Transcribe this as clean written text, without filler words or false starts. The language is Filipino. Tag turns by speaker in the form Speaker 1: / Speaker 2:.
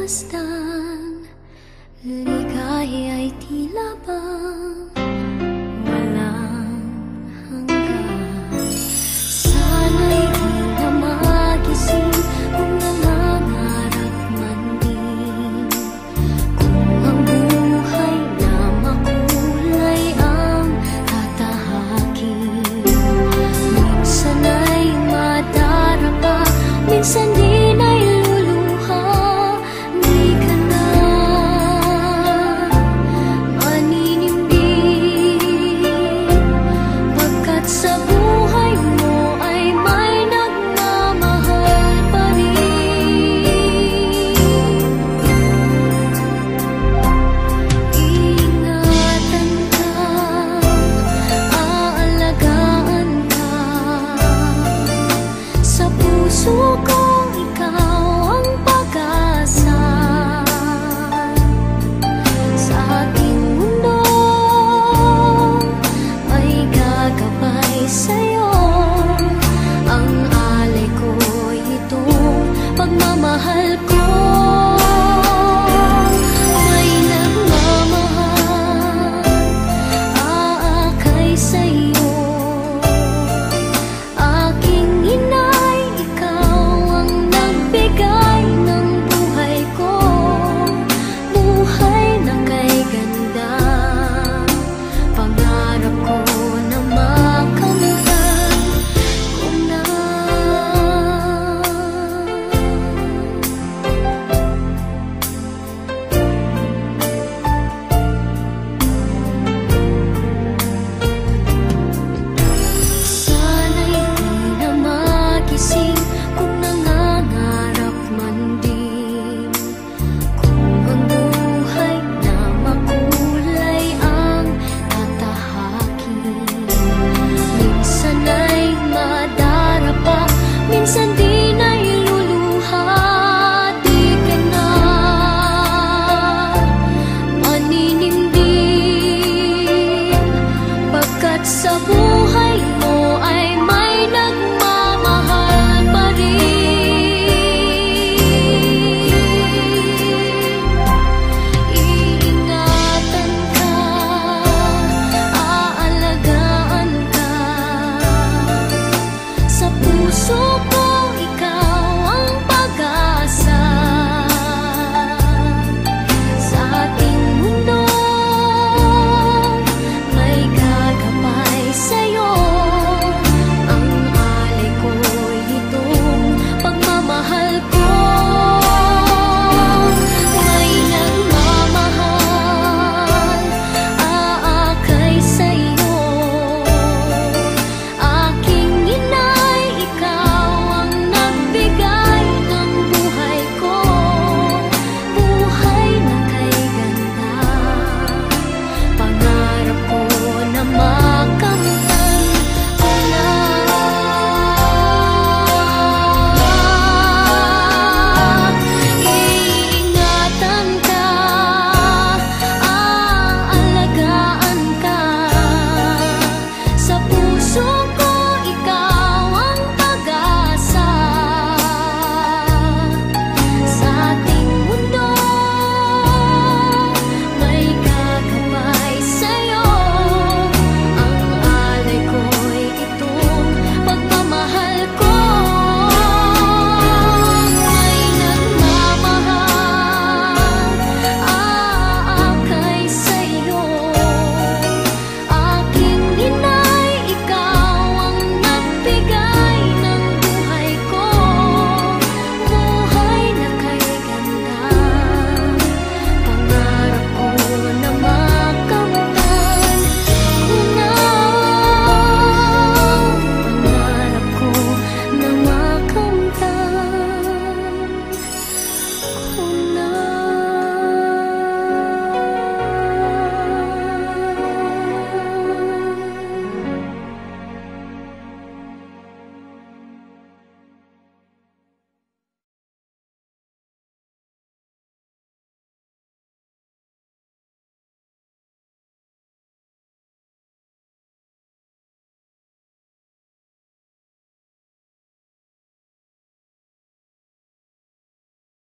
Speaker 1: masdan, ligaya ay tila bang walang hanggan. Sana'y di na magising kung nangangarap man din, kung ang buhay na makulay ang tatahakin. Minsan ay madarapa, minsan din ay luluha. Di ka na maninimbing, pagkat sa buhay mo ay may nagmamahal pa rin. Iingatan ka, aalagaan ka, sa puso kong ikaw ang pag-asa. Sa ating mundo ay gagabay sa'yo, ang alay ko'y itong pagmamahal ko.